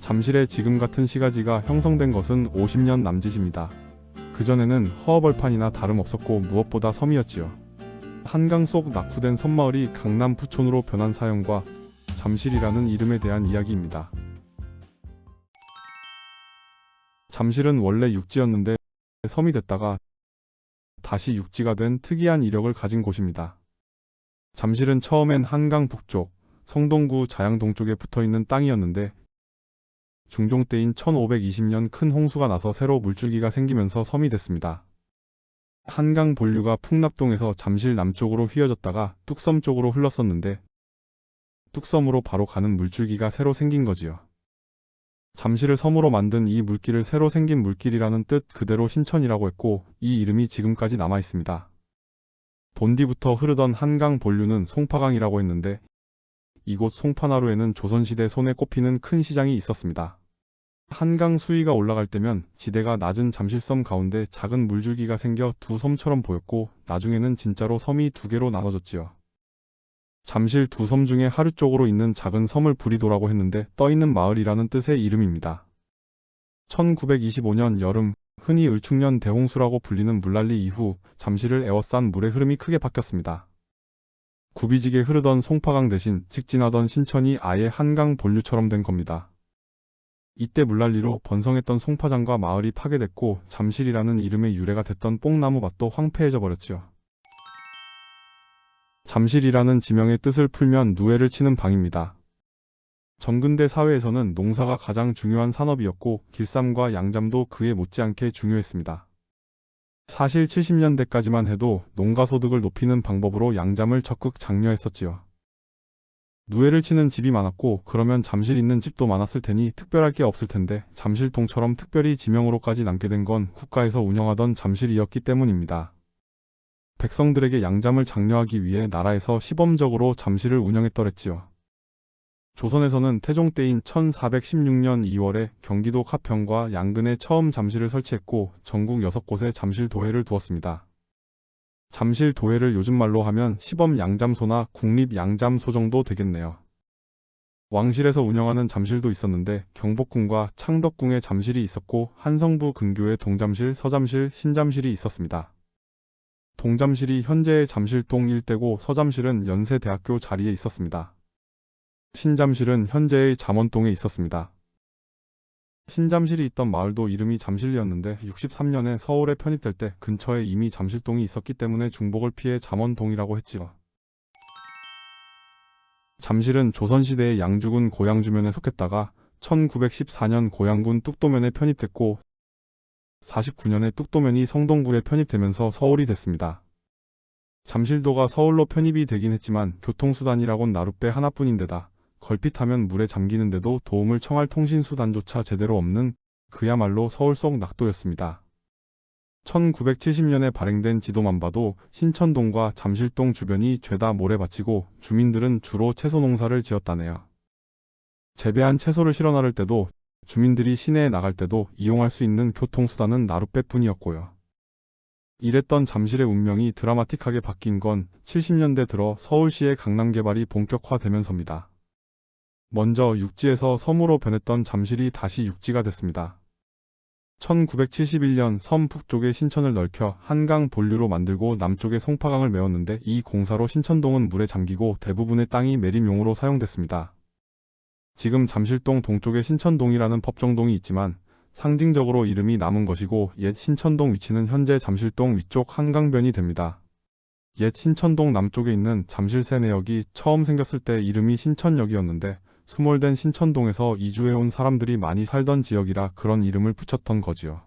잠실에 지금 같은 시가지가 형성된 것은 50년 남짓입니다. 그전에는 허허벌판이나 다름없었고 무엇보다 섬이었지요. 한강 속 낙후된 섬마을이 강남 부촌으로 변한 사연과 잠실이라는 이름에 대한 이야기입니다. 잠실은 원래 육지였는데 섬이 됐다가 다시 육지가 된 특이한 이력을 가진 곳입니다. 잠실은 처음엔 한강 북쪽, 성동구 자양동 쪽에 붙어있는 땅이었는데 중종 때인 1520년 큰 홍수가 나서 새로 물줄기가 생기면서 섬이 됐습니다. 한강 본류가 풍납동에서 잠실 남쪽으로 휘어졌다가 뚝섬 쪽으로 흘렀었는데 뚝섬으로 바로 가는 물줄기가 새로 생긴 거지요. 잠실을 섬으로 만든 이 물길을 새로 생긴 물길이라는 뜻 그대로 신천이라고 했고 이 이름이 지금까지 남아 있습니다. 본디부터 흐르던 한강 본류는 송파강이라고 했는데 이곳 송파나루에는 조선시대 손에 꼽히는 큰 시장이 있었습니다. 한강 수위가 올라갈 때면 지대가 낮은 잠실섬 가운데 작은 물줄기가 생겨 두 섬처럼 보였고 나중에는 진짜로 섬이 두 개로 나눠졌지요. 잠실 두 섬 중에 하류 쪽으로 있는 작은 섬을 부리도라고 했는데 떠있는 마을이라는 뜻의 이름입니다. 1925년 여름 흔히 을축년 대홍수라고 불리는 물난리 이후 잠실을 에워싼 물의 흐름이 크게 바뀌었습니다. 굽이지게 흐르던 송파강 대신 직진하던 신천이 아예 한강 본류처럼 된 겁니다. 이때 물난리로 번성했던 송파장과 마을이 파괴됐고 잠실이라는 이름의 유래가 됐던 뽕나무밭도 황폐해져 버렸지요. 잠실이라는 지명의 뜻을 풀면 누에를 치는 방입니다. 전근대 사회에서는 농사가 가장 중요한 산업이었고 길쌈과 양잠도 그에 못지않게 중요했습니다. 사실 70년대까지만 해도 농가소득을 높이는 방법으로 양잠을 적극 장려했었지요. 누에를 치는 집이 많았고 그러면 잠실 있는 집도 많았을 테니 특별할 게 없을 텐데 잠실동처럼 특별히 지명으로까지 남게 된 건 국가에서 운영하던 잠실이었기 때문입니다. 백성들에게 양잠을 장려하기 위해 나라에서 시범적으로 잠실을 운영했더랬지요. 조선에서는 태종 때인 1416년 2월에 경기도 가평과 양근에 처음 잠실을 설치했고 전국 6곳에 잠실도회를 두었습니다. 잠실도회를 요즘 말로 하면 시범양잠소나 국립양잠소 정도 되겠네요. 왕실에서 운영하는 잠실도 있었는데 경복궁과 창덕궁에 잠실이 있었고 한성부 근교에 동잠실, 서잠실, 신잠실이 있었습니다. 동잠실이 현재의 잠실동 일대고 서잠실은 연세대학교 자리에 있었습니다. 신잠실은 현재의 잠원동에 있었습니다. 신잠실이 있던 마을도 이름이 잠실이었는데 63년에 서울에 편입될 때 근처에 이미 잠실동이 있었기 때문에 중복을 피해 잠원동이라고 했지요. 잠실은 조선시대의 양주군 고양주면에 속했다가 1914년 고양군 뚝도면에 편입됐고 49년에 뚝도면이 성동구에 편입되면서 서울이 됐습니다. 잠실도가 서울로 편입이 되긴 했지만 교통수단이라곤 나룻배 하나뿐인데다 걸핏하면 물에 잠기는데도 도움을 청할 통신수단조차 제대로 없는 그야말로 서울 속 낙도였습니다. 1970년에 발행된 지도만 봐도 신천동과 잠실동 주변이 죄다 모래밭이고 주민들은 주로 채소 농사를 지었다네요. 재배한 채소를 실어 나를 때도 주민들이 시내에 나갈 때도 이용할 수 있는 교통수단은 나룻배뿐이었고요. 이랬던 잠실의 운명이 드라마틱하게 바뀐 건 70년대 들어 서울시의 강남 개발이 본격화되면서입니다. 먼저 육지에서 섬으로 변했던 잠실이 다시 육지가 됐습니다. 1971년 섬 북쪽에 신천을 넓혀 한강 본류로 만들고 남쪽에 송파강을 메웠는데 이 공사로 신천동은 물에 잠기고 대부분의 땅이 매립용으로 사용됐습니다. 지금 잠실동 동쪽에 신천동이라는 법정동이 있지만 상징적으로 이름이 남은 것이고 옛 신천동 위치는 현재 잠실동 위쪽 한강변이 됩니다. 옛 신천동 남쪽에 있는 잠실세내역이 처음 생겼을 때 이름이 신천역이었는데 수몰된 신천동에서 이주해온 사람들이 많이 살던 지역이라 그런 이름을 붙였던 거지요.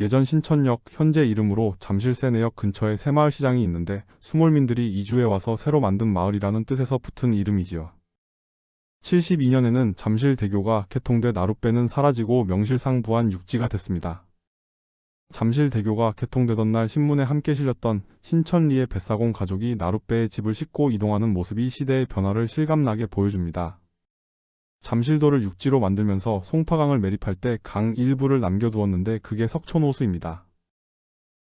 예전 신천역 현재 이름으로 잠실세내역 근처에 새마을시장이 있는데 수몰민들이 이주해와서 새로 만든 마을이라는 뜻에서 붙은 이름이지요. 72년에는 잠실대교가 개통돼 나룻배는 사라지고 명실상부한 육지가 됐습니다. 잠실대교가 개통되던 날 신문에 함께 실렸던 신천리의 뱃사공 가족이 나룻배에 집을 싣고 이동하는 모습이 시대의 변화를 실감나게 보여줍니다. 잠실도를 육지로 만들면서 송파강을 매립할 때 강 일부를 남겨두었는데 그게 석촌호수입니다.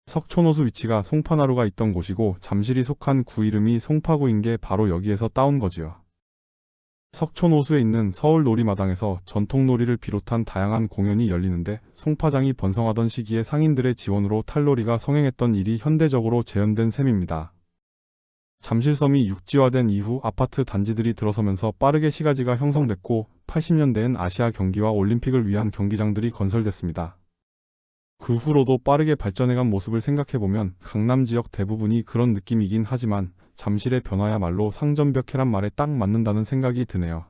석촌호수 위치가 송파나루가 있던 곳이고 잠실이 속한 구 이름이 송파구인 게 바로 여기에서 따온 거지요. 석촌 호수에 있는 서울 놀이마당에서 전통놀이를 비롯한 다양한 공연이 열리는데 송파장이 번성하던 시기에 상인들의 지원으로 탈놀이가 성행했던 일이 현대적으로 재현된 셈입니다. 잠실섬이 육지화된 이후 아파트 단지들이 들어서면서 빠르게 시가지가 형성됐고 80년대엔 아시아 경기와 올림픽을 위한 경기장들이 건설됐습니다. 그 후로도 빠르게 발전해간 모습을 생각해보면 강남 지역 대부분이 그런 느낌이긴 하지만 잠실의 변화야말로 상점벽 계란 말에 딱 맞는다는 생각이 드네요.